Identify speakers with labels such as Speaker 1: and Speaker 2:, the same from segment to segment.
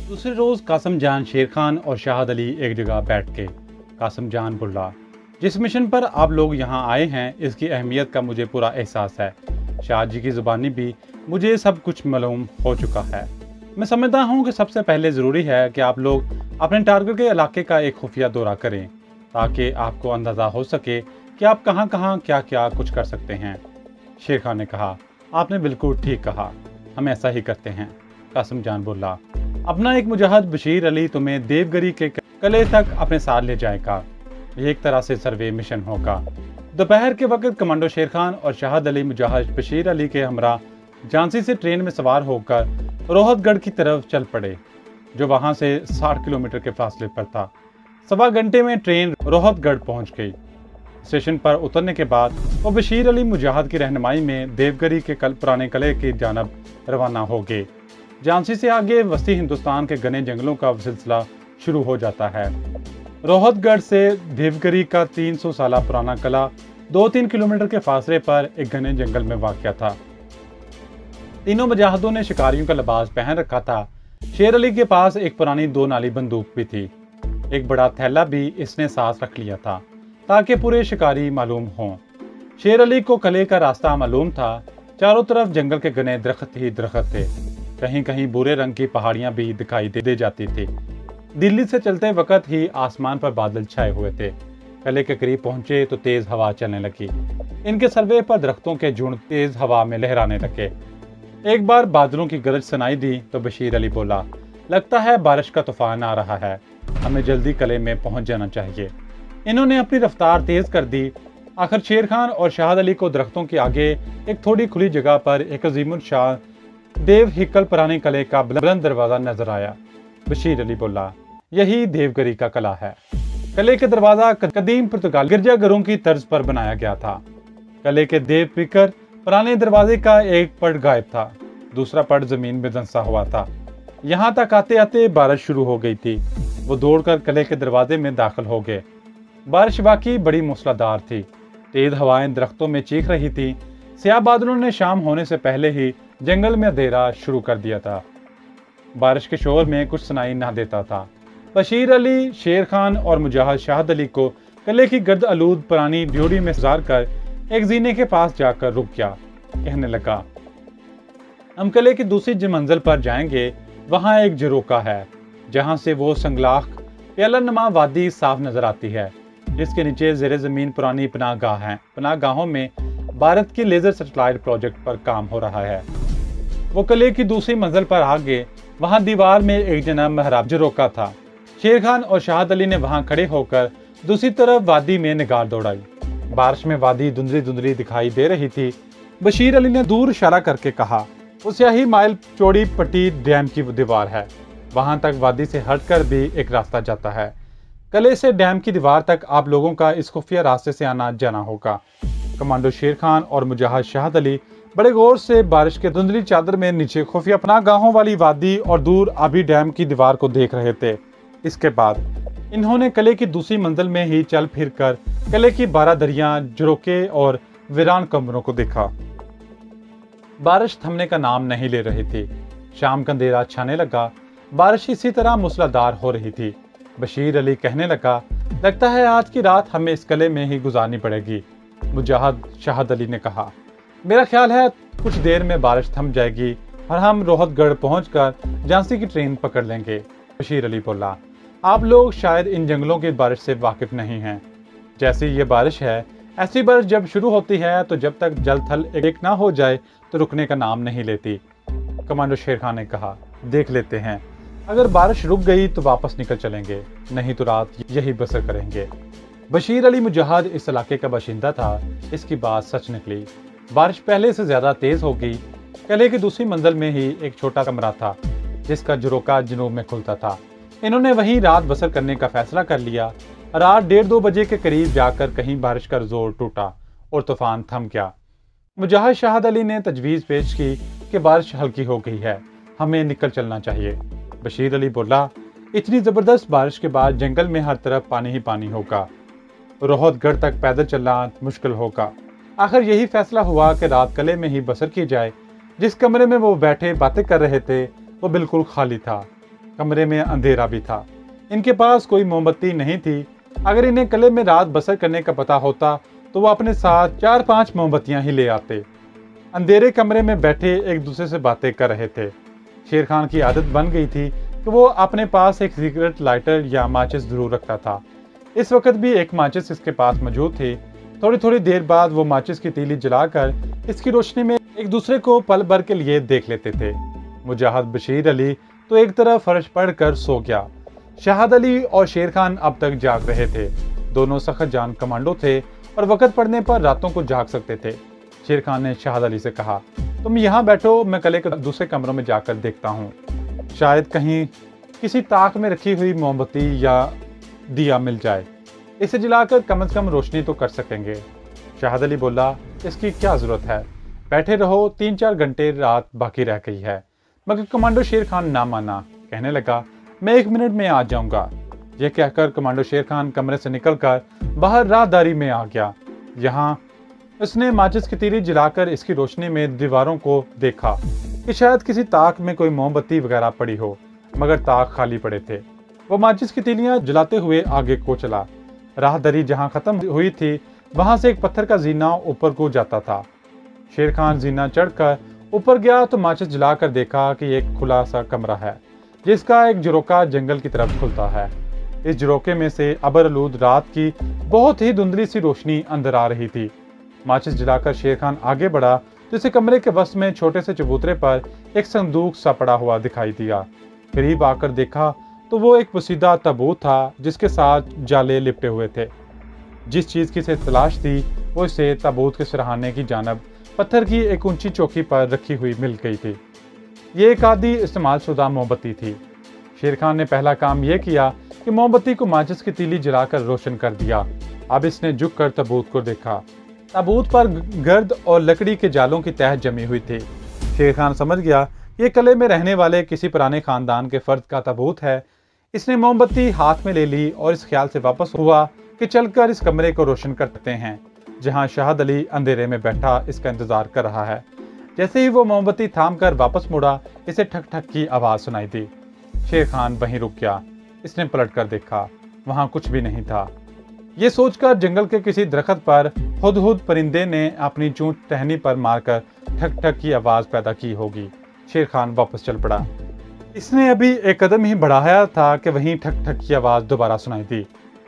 Speaker 1: दूसरे रोज कासम जान, शेर खान और शाहद अली एक जगह बैठ के। कासम जान बोला, जिस मिशन पर आप लोग यहाँ आए हैं इसकी अहमियत का मुझे पूरा एहसास है। शाहद जी की ज़ुबानी भी मुझे सब कुछ मालूम हो चुका है। मैं समझता हूँ कि सबसे पहले ज़रूरी है कि आप लोग अपने टारगेट के इलाके का एक खुफिया दौरा करें ताकि आपको अंदाज़ा हो सके कि आप कहाँ कहाँ क्या क्या कुछ कर सकते हैं। शेर खान ने कहा, आपने बिल्कुल ठीक कहा, हम ऐसा ही करते हैं। कासम जान बोला, अपना एक मुजाहिद बशीर अली तुम्हें देवगिरी के किले तक अपने साथ ले जाएगा। ये एक तरह से सर्वे मिशन होगा। दोपहर के वक्त कमांडो शेर खान और शाहद अली मुजाहिद बशीर अली के हमरा झांसी से ट्रेन में सवार होकर रोहतगढ़ की तरफ चल पड़े, जो वहां से 60 किलोमीटर के फासले पर था। सवा घंटे में ट्रेन रोहतगढ़ पहुंच गई। स्टेशन पर उतरने के बाद वो बशीर अली मुजाहिद की रहनुमाई में देवगिरी के पुराने किले की जानब रवाना हो गए। झांसी से आगे वस्ती हिंदुस्तान के घने जंगलों का सिलसिला शुरू हो जाता है। रोहतगढ़ से देवगिरी का 300 साल पुराना किला 2-3 किलोमीटर के फासले पर एक घने जंगल में वाक़या था। तीनों मुजाहिदों ने शिकारियों का लिबास पहन रखा था। शेर अली के पास एक पुरानी 2 नाली बंदूक भी थी। एक बड़ा थैला भी इसने साथ रख लिया था ताकि पूरे शिकारी मालूम हों। शेर अली को किले का रास्ता मालूम था। चारों तरफ जंगल के घने दरख्त ही दरख्त थे। कहीं कहीं भूरे रंग की पहाड़ियां भी दिखाई दे जाती थी। दिल्ली से चलते वक्त ही आसमान पर बादल छाए हुए थे। किले के करीब पहुंचे तो तेज हवा चलने लगी। इनके सर्वे पर दरख्तों के झुंड तेज हवा में लहराने लगे। एक बार बादलों की गरज सुनाई दी तो बशीर अली बोला, लगता है बारिश का तूफान आ रहा है, हमें जल्दी किले में पहुंच जाना चाहिए। इन्होंने अपनी रफ्तार तेज कर दी। आखिर शेर खान और शाहद अली को दरख्तों के आगे एक थोड़ी खुली जगह पर एक अजीमुल शाह देव हिकल पुराने किले का बुलंद दरवाजा नजर आया। बशीर अली बोला, यही देवगिरी का किला है। किले के दरवाजा कदीम पुर्तगाली गिरजाघरों की तर्ज पर बनाया गया था। किले के देव पिकर पुराने दरवाजे का एक पड़ गायब था, दूसरा पड़ जमीन में धंसा हुआ था। यहाँ तक आते आते बारिश शुरू हो गई थी। वो दौड़कर किले के दरवाजे में दाखिल हो गए। बारिश वाकई बड़ी मूसलाधार थी। तेज हवाएं दरख्तों में चीख रही थी। स्याह बादलों ने शाम होने से पहले ही जंगल में अंधेरा शुरू कर दिया था। बारिश के शोर में कुछ सुनाई न देता था। बशीर अली, शेर खान और मुजाहिद शाहद अली को किले की गर्द आलूद पुरानी ड्योढ़ी में गुजार कर एक जीने के पास जाकर रुक गया। कहने लगा, हम किले की दूसरी मंजिल पर जाएंगे। वहां एक झरोका है जहां से वो संगलाख प्याला नुमा वादी साफ नजर आती है, जिसके नीचे ज़ेरे ज़मीन पुरानी पनाहगाह हैं। पनाहगाहों में भारत की लेजर सैटेलाइट प्रोजेक्ट पर काम हो रहा है। वो किले की दूसरी मंजिल पर आ गए। वहां दीवार में एक जना महराब झरोका था। शेर खान और शाहद अली ने वहां खड़े होकर दूसरी तरफ वादी में निगाह दौड़ाई। बारिश में वादी धुंधली धुंधली दिखाई दे रही थी। बशीर अली ने दूर इशारा करके कहा, वो स्याही माइल चौड़ी पट्टी डैम की दीवार है। वहां तक वादी से हटकर भी एक रास्ता जाता है। किले से डैम की दीवार तक आप लोगों का इस खुफिया रास्ते से आना जाना होगा। कमांडो शेर खान और मुजाहिद शाहद अली बड़े गौर से बारिश के धुंधली चादर में नीचे खुफिया पनाहगाहों वाली वादी और दूर आबी डैम की दीवार को देख रहे थे। इसके बाद इन्होंने किले की दूसरी मंजिल में ही चल फिर कर किले की 12 दरिया, झरोके और वीरान कमरों को देखा। बारिश थमने का नाम नहीं ले रही थी। शाम का अंधेरा छाने लगा। बारिश इसी तरह मूसलाधार हो रही थी। बशीर अली कहने लगा, लगता है आज की रात हमें इस किले में ही गुजारनी पड़ेगी। मुजाहिद शाहद अली ने कहा, मेरा ख्याल है कुछ देर में बारिश थम जाएगी और हम रोहतगढ़ पहुंचकर झांसी की ट्रेन पकड़ लेंगे। बशीर अली बोला, आप लोग शायद इन जंगलों की बारिश से वाकिफ नहीं हैं। जैसी ये बारिश है, ऐसी बारिश जब शुरू होती है तो जब तक जल थल एक ना हो जाए तो रुकने का नाम नहीं लेती। कमांडो शेर खान ने कहा, देख लेते हैं, अगर बारिश रुक गई तो वापस निकल चलेंगे, नहीं तो रात यही बसर करेंगे। बशीर अली मुजाहिद इस इलाके का बाशिंदा था। इसकी बात सच निकली। बारिश पहले से ज्यादा तेज हो गई। किले की दूसरी मंजिल में ही एक छोटा कमरा था जिसका झरोका जनूब में खुलता था। इन्होंने वहीं रात बसर करने का फैसला कर लिया। रात 1:30-2 बजे के करीब जाकर कहीं बारिश का जोर टूटा और तूफान थम गया। मुजाहिद शाहद अली ने तजवीज़ पेश की कि बारिश हल्की हो गई है, हमें निकल चलना चाहिए। बशीर अली बोला, इतनी ज़बरदस्त बारिश के बाद जंगल में हर तरफ पानी ही पानी होगा। रोहतगढ़ तक पैदल चलना मुश्किल होगा। आखिर यही फैसला हुआ कि रात किले में ही बसर की जाए। जिस कमरे में वो बैठे बातें कर रहे थे वो बिल्कुल खाली था। कमरे में अंधेरा भी था। इनके पास कोई मोमबत्ती नहीं थी। अगर इन्हें किले में रात बसर करने का पता होता तो वो अपने साथ 4-5 मोमबत्तियां ही ले आते। अंधेरे कमरे में बैठे एक दूसरे से बातें कर रहे थे। शेर खान की आदत बन गई थी कि वो अपने पास एक सिगरेट लाइटर या माचिस जरूर रखता था। इस वक्त भी एक माचिस इसके पास मौजूद थी। थोड़ी थोड़ी देर बाद वो माचिस की तीली जलाकर इसकी रोशनी में एक दूसरे को पल भर के लिए देख लेते थे। मुजाहिद बशीर अली तो एक तरफ फर्श पड़कर सो गया। शहाद अली और शेर खान अब तक जाग रहे थे। दोनों सख्त जान कमांडो थे और वक्त पड़ने पर रातों को जाग सकते थे। शेर खान ने शहाद अली से कहा, तुम यहाँ बैठो, मैं किले के दूसरे कमरों में जाकर देखता हूँ। शायद कहीं किसी ताक में रखी हुई मोमबत्ती या दिया मिल जाए। इसे जलाकर कम से कम रोशनी तो कर सकेंगे। शहाद अली बोला, इसकी क्या जरूरत है, बैठे रहो, 3-4 घंटे रात बाकी रह गई है। मगर कमांडो शेर खान ना माना। कहने लगा, मैं 1 मिनट में आ जाऊंगा। यह कहकर कमांडो शेर खान कमरे से निकलकर बाहर राहदारी में आ गया। यहाँ उसने माचिस की तीली जलाकर इसकी रोशनी में दीवारों को देखा कि शायद किसी ताक में कोई मोमबत्ती वगैरह पड़ी हो, मगर ताक खाली पड़े थे। वो माचिस की तीलियां जलाते हुए आगे को चला। राहदारी जहाँ खत्म हुई थी वहां से एक पत्थर का जीना ऊपर को जाता था। शेर खान जीना चढ़कर ऊपर गया तो माचिस जलाकर देखा कि एक खुला सा कमरा है जिसका एक झरोका जंगल की तरफ खुलता है। इस झरोके में से अबरआलूद रात की बहुत ही धुंधली सी रोशनी अंदर आ रही थी। माचिस जलाकर शेर खान आगे बढ़ा तो इसे कमरे के वस्त में छोटे से चबूतरे पर एक संदूक सा पड़ा हुआ दिखाई दिया। करीब आकर देखा तो वो एक पोसीदा ताबूत था जिसके साथ जाले लिपटे हुए थे। जिस चीज की इसे तलाश थी वो इसे ताबूत के सिरहाने की जानब पत्थर की एक ऊंची चौकी पर रखी हुई मिल गई थी। ये एक आदि इस्तेमाल शुदा मोमबत्ती थी। शेर खान ने पहला काम यह किया कि मोमबत्ती को माचिस की तीली जलाकर रोशन कर दिया। अब इसने झुककर ताबूत को देखा। ताबूत पर गर्द और लकड़ी के जालों की तह जमी हुई थी। शेर खान समझ गया ये किले में रहने वाले किसी पुराने खानदान के फर्द का ताबूत है। इसने मोमबत्ती हाथ में ले ली और इस ख्याल से वापस हुआ कि चलकर इस कमरे को रोशन करते हैं जहां शहाद अली अंधेरे में बैठा इसका इंतजार कर रहा है। जैसे ही वो मोमबत्ती थाम कर वापस मुड़ा, इसे ठक ठक की आवाज सुनाई दी। शेर खान वहीं रुक गया। इसने पलट कर देखा, वहां कुछ भी नहीं था। ये सोचकर जंगल के किसी दरख्त पर हुदहुद परिंदे ने अपनी चोंच टहनी पर मारकर ठक ठक की आवाज पैदा की होगी। शेर खान वापस चल पड़ा। इसने अभी एक कदम ही बढ़ाया था कि वहीं ठक ठक की आवाज दोबारा सुनाई दी।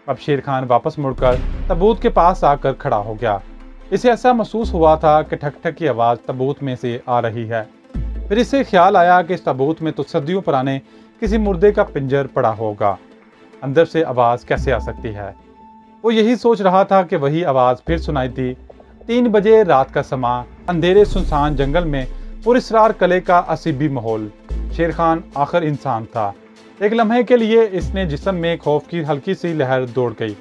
Speaker 1: अब शेर खान वापस मुड़कर ताबूत के पास आकर खड़ा हो गया। इसे ऐसा महसूस हुआ था कि ठक ठक की आवाज ताबूत में से आ रही है। फिर इसे ख्याल आया कि इस ताबूत में तो सदियों पुराने किसी मुर्दे का पिंजर पड़ा होगा। अंदर से आवाज कैसे आ सकती है? वो यही सोच रहा था कि वही आवाज फिर सुनाई दी। 3 बजे रात का समा, अंधेरे सुनसान जंगल में पुरस्रार किले का असीबी माहौल। शेर खान आखिर इंसान था। एक लम्हे के लिए इसने जिस्म में खौफ की हल्की सी लहर दौड़ गई,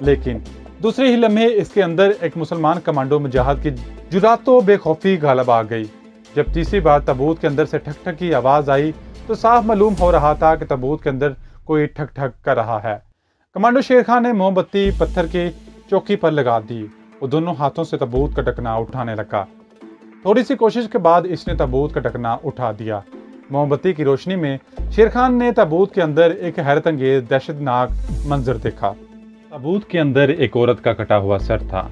Speaker 1: लेकिन दूसरे ही लम्हे इसके अंदर एक मुसलमान कमांडो मुजाहिद की जुरातो बेखौफी गालब आ गई। जब तीसरी बार ताबूत के अंदर से ठक ठक की आवाज आई तो साफ मालूम हो रहा था कि ताबूत के अंदर कोई ठक ठक कर रहा है। कमांडो शेर खान ने मोमबत्ती पत्थर की चौकी पर लगा दी। वो दोनों हाथों से ताबूत का ढकना उठाने लगा। थोड़ी सी कोशिश के बाद इसने ताबूत का ढकना उठा दिया। मोमबत्ती की रोशनी में शेर खान ने ताबूत के अंदर एक हैरत अंगेज दहशतनाक मंजर देखा। ताबूत के अंदर एक औरत का कटा हुआ सर था।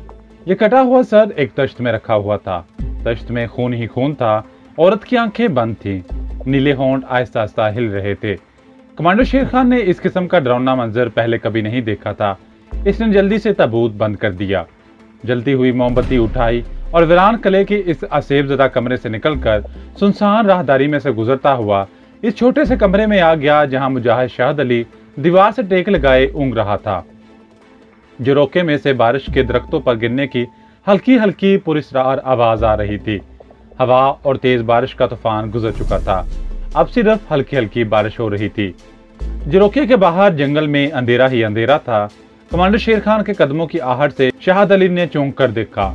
Speaker 1: यह कटा हुआ सर एक तश्त में रखा हुआ था। तश्त में खून ही खून था। औरत की आंखें बंद थीं। नीले होंठ आहिस्ता आहिस्ता हिल रहे थे। कमांडो शेर खान ने इस किस्म का डरावना मंजर पहले कभी नहीं देखा था। इसने जल्दी से ताबूत बंद कर दिया। जलती हुई मोमबत्ती उठाई और वीरान किले की इस असेबज़दा कमरे से निकलकर सुनसान राहदारी में से गुजरता हुआ इस छोटे से कमरे में आ गया जहां मुजाहिद शहाद अली दीवार से टेक लगाए ऊँग रहा था। झरोके में से बारिश के दरख्तों पर गिरने की हल्की हल्की पुरस्रार आवाज आ रही थी। हवा और तेज बारिश का तूफान गुजर चुका था। अब सिर्फ हल्की हल्की बारिश हो रही थी। झरोके के बाहर जंगल में अंधेरा ही अंधेरा था। कमांडर शेर खान के कदमों की आहट से शहाद अली ने चौंक कर देखा।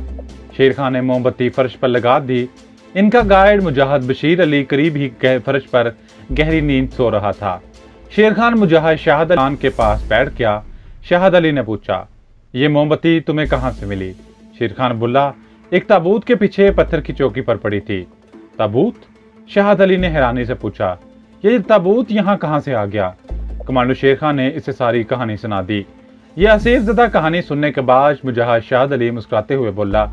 Speaker 1: शेर खान ने मोमबत्ती फर्श पर लगा दी। इनका गाइड मुजाहिद बशीर अली करीब ही फर्श पर गहरी नींद सो रहा था। शेर खान मुजाहिद शहाद अली के पास बैठ गया। शहाद अली ने पूछा, ये मोमबत्ती तुम्हें कहाँ से मिली? शेर खान बोला, एक ताबूत के पीछे पत्थर की चौकी पर पड़ी थी। ताबूत? शहाद अली ने हैरानी से पूछा। ये ताबूत यहाँ कहाँ से आ गया? कमांडो शेर खान ने इसे सारी कहानी सुना दी। यह असीबज़दा कहानी सुनने के बाद मुजाहिद शाहिद अली मुस्कुराते हुए बोला,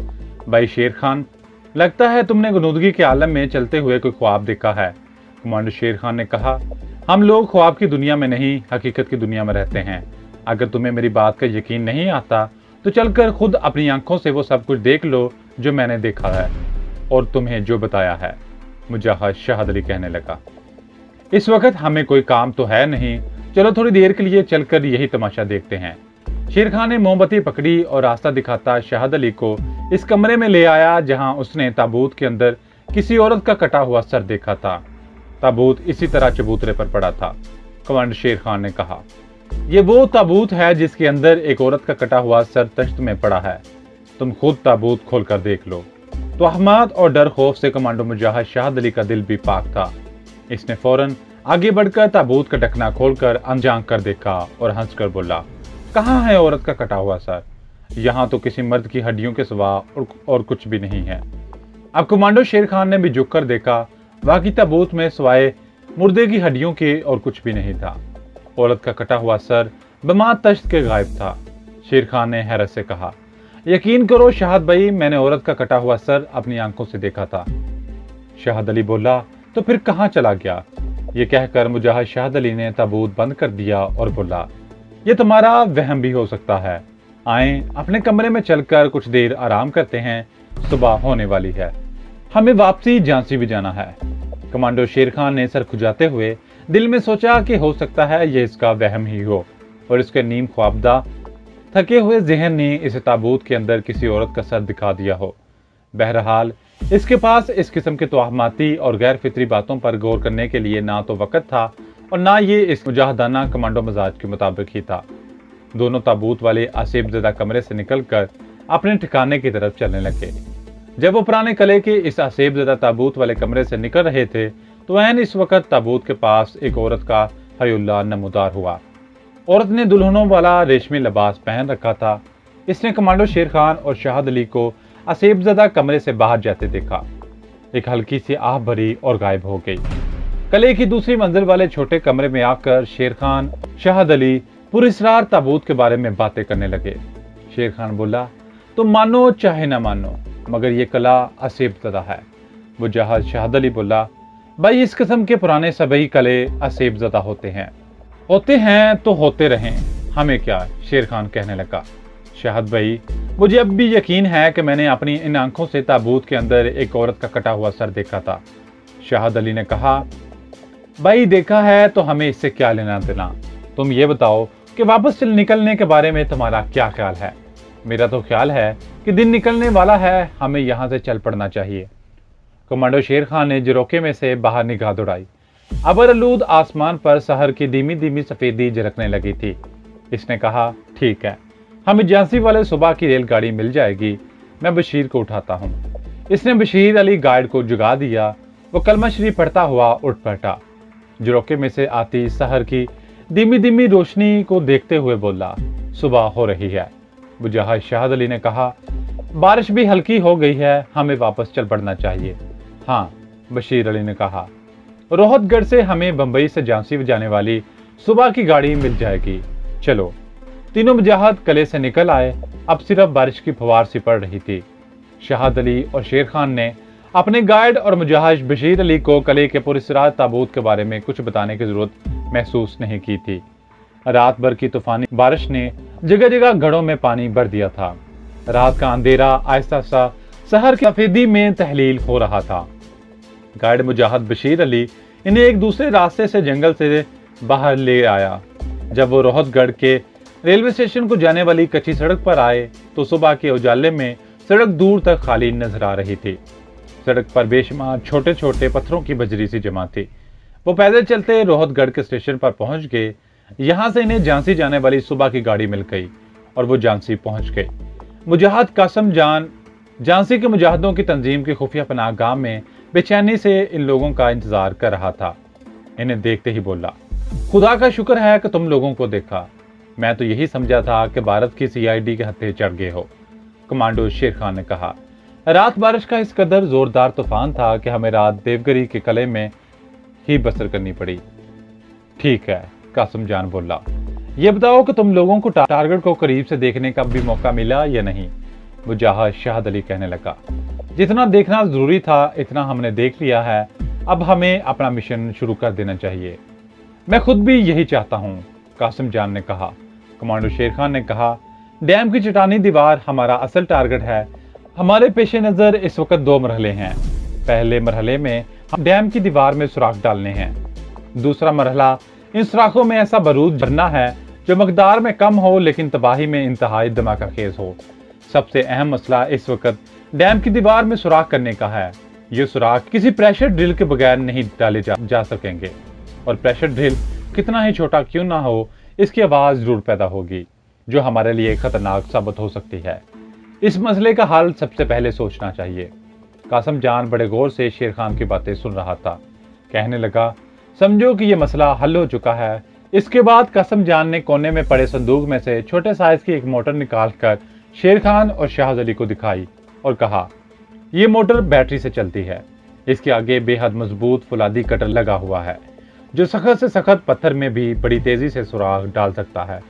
Speaker 1: भाई शेर खान, लगता है तुमने गुनूदगी के आलम में चलते हुए कोई ख्वाब देखा है। कमांडो शेर खान ने कहा, हम लोग ख्वाब की दुनिया में नहीं, हकीकत की दुनिया में रहते हैं। अगर तुम्हें मेरी बात का यकीन नहीं आता तो चलकर खुद अपनी आंखों से वो सब कुछ देख लो जो मैंने देखा है और तुम्हें जो बताया है। मुजाहिद शाहिद अली कहने लगा, इस वक्त हमें कोई काम तो है नहीं, चलो थोड़ी देर के लिए चलकर यही तमाशा देखते हैं। शेर खान ने मोमबत्ती पकड़ी और रास्ता दिखाता शाहिद अली को इस कमरे में ले आया जहां उसने ताबूत के अंदर किसी औरत का कटा हुआ सर देखा था। ताबूत इसी तरह चबूतरे पर पड़ा था। कमांडर शेर खान ने कहा, यह वो ताबूत है जिसके अंदर एक औरत का कटा हुआ सर तश्त में पड़ा है। तुम खुद ताबूत खोलकर देख लो। तो अहमद और डर खौफ से कमांडो मुजाहिद शाहिद अली का दिल भी पाक था। इसने फौरन आगे बढ़कर ताबूत का ढकना खोलकर अंजांक कर देखा और हंसकर बोला, कहाँ है औरत का कटा हुआ सर? यहाँ तो किसी मर्द की हड्डियों के सिवा और कुछ भी नहीं है। अब कमांडो शेर खान ने भी झुककर देखा, बाकी ताबूत में सिवाय मुर्दे की हड्डियों के और कुछ भी नहीं था। औरत का कटा हुआ सर बमा तश्त के गायब था। शेर खान ने हैरत से कहा, यकीन करो शाहिद भाई, मैंने औरत का कटा हुआ सर अपनी आंखों से देखा था। शाहिद अली बोला, तो फिर कहाँ चला गया? ये कहकर मुजाहिद शाहिद अली ने ताबूत बंद कर दिया और बोला, ये तुम्हारा वहम भी हो सकता है। आए अपने कमरे में चलकर कुछ देर आराम करते हैं, सुबह होने वाली है, हमें वापसी झांसी भी जाना है। कमांडो शेर खान ने सर खुजाते हुए दिल में सोचा कि हो सकता है यह इसका वहम ही हो और इसके नीम ख्वाबदा थके हुए जहन ने इसे ताबूत के अंदर किसी औरत का सर दिखा दिया हो। बहरहाल इसके पास इस किस्म के तोहमाती और गैर फितरी बातों पर गौर करने के लिए ना तो वक़्त था और ना ये इस मुजाहिदाना कमांडो मजाज के मुताबिक ही था। दोनों ताबूत वाले आसिफज़दा कमरे से निकलकर अपने ठिकाने की तरफ चलने लगे। जब वो पुराने किले के इस आसिफज़दा ताबूत वाले कमरे से निकल रहे थे तो ऐन इस वक्त ताबूत के पास एक औरत का हयुल्ला नमूदार हुआ। औरत ने दुल्हनों वाला रेशमी लिबास पहन रखा था। इसने कमांडो शेर खान और शाहिद अली को आसिफज़दा कमरे से बाहर जाते देखा। एक हल्की सी आह भरी और गायब हो गई। किले की दूसरी मंजिल वाले छोटे कमरे में आकर शेर खान शाहिद अली पुरस्रार ताबूत के बारे में बातें करने लगे। शेर खान बोला, तुम मानो चाहे ना मानो मगर ये किला आसिफज़दा है। मुजाहिद शाहिद अली बोला, भाई इस किस्म के पुराने सभी किले आसिफज़दा होते हैं तो होते रहें, हमें क्या? शेर खान कहने लगा, शाहिद भाई मुझे अब भी यकीन है कि मैंने अपनी इन आंखों से ताबूत के अंदर एक औरत का कटा हुआ सर देखा था। शाहिद अली ने कहा, भाई देखा है तो हमें इससे क्या लेना देना? तुम ये बताओ कि वापस निकलने के बारे में तुम्हारा क्या ख्याल है? मेरा तो ख्याल है कि दिन निकलने वाला है, हमें यहाँ से चल पड़ना चाहिए। कमांडो शेर खान ने झरोखे में से बाहर निगाह दौड़ाई। अबरआलूद आसमान पर सहर की धीमी धीमी सफेदी झलकने लगी थी। इसने कहा, ठीक है, हमें झांसी वाले सुबह की रेलगाड़ी मिल जाएगी, मैं बशीर को उठाता हूँ। इसने बशीर अली गाइड को जुगा दिया। वो कलमा शरीफ पढ़ता हुआ उठ बैठा। झरोखे में से आती सहर की धीमी धीमी रोशनी को देखते हुए बोला, सुबह हो रही है। मुजाहिद शाहिद अली ने कहा, बारिश भी हल्की हो गई है, हमें वापस चल पड़ना चाहिए। हाँ, बशीर अली ने कहा, रोहतगढ़ से हमें बंबई से झांसी जाने वाली सुबह की गाड़ी मिल जाएगी, चलो। तीनों मुजाहिद किले से निकल आए। अब सिर्फ बारिश की फवार सी पड़ रही थी। शाहिद अली और शेर खान ने अपने गाइड और मुजाहिद बशीर अली को किले के पुरस्रार ताबूत के बारे में कुछ बताने की जरूरत महसूस नहीं की थी। रात भर की तूफानी बारिश ने जगह जगह घरों में पानी भर दिया था। रात का अंधेरा आहिस्ता सा शहर की सफेदी में तहलील हो रहा था। गाइड मुजाहिद बशीर अली इन्हें एक दूसरे रास्ते से जंगल से बाहर ले आया। जब वो रोहतगढ़ के रेलवे स्टेशन को जाने वाली कच्ची सड़क पर आए तो सुबह के उजाले में सड़क दूर तक खाली नजर आ रही थी। सड़क पर बेशुमार छोटे छोटे पत्थरों की बजरी सी जमा थी। वो पैदल चलते रोहतगढ़ के स्टेशन पर पहुंच गए। यहाँ से इन्हें झांसी जाने वाली सुबह की गाड़ी मिल गई और वो झांसी पहुंच गए। मुजाहिद कासम जान झांसी के मुजाहिदों की तंजीम की खुफिया पनाहगाह में बेचैनी से इन लोगों का इंतजार कर रहा था। इन्हें देखते ही बोला, खुदा का शुक्र है कि तुम लोगों को देखा, मैं तो यही समझा था कि भारत की CID के हत्थे चढ़ गए हो। कमांडो शेर खान ने कहा, रात बारिश का इस कदर जोरदार तूफान था कि हमें रात देवगिरी के किले में ही बसर करनी पड़ी। ठीक है, कासिम जान बोला, ये बताओ कि तुम लोगों को टारगेट को करीब से देखने का भी मौका मिला या नहीं? मुजाहिद शाहिद अली कहने लगा, जितना देखना जरूरी था इतना हमने देख लिया है, अब हमें अपना मिशन शुरू कर देना चाहिए। मैं खुद भी यही चाहता हूँ, कासिम जान ने कहा। कमांडो शेर खान ने कहा, डैम की चट्टानी दीवार हमारा असल टारगेट है। हमारे पेश नज़र इस वक्त 2 मरहले हैं। पहले मरहले में हम डैम की दीवार में सुराख डालने हैं। दूसरा मरहला इन सुराखों में ऐसा बारूद भरना है जो मकदार में कम हो लेकिन तबाही में इंतहाई धमाकाखेज हो। सबसे अहम मसला इस वक्त डैम की दीवार में सुराख करने का है। ये सुराख किसी प्रेशर ड्रिल के बगैर नहीं डाले जा सकेंगे, और प्रेशर ड्रिल कितना ही छोटा क्यों ना हो, इसकी आवाज़ जरूर पैदा होगी जो हमारे लिए खतरनाक साबित हो सकती है। इस मसले का हल सबसे पहले सोचना चाहिए। कासिम जान बड़े गौर से शेर खान की बातें सुन रहा था। कहने लगा, समझो कि यह मसला हल हो चुका है। इसके बाद कासिम जान ने कोने में पड़े संदूक में से छोटे साइज की एक मोटर निकालकर शेर खान और शाहिद अली को दिखाई और कहा, यह मोटर बैटरी से चलती है। इसके आगे बेहद मजबूत फुलादी कटर लगा हुआ है जो सख्त से सख्त पत्थर में भी बड़ी तेजी से सुराख डाल सकता है।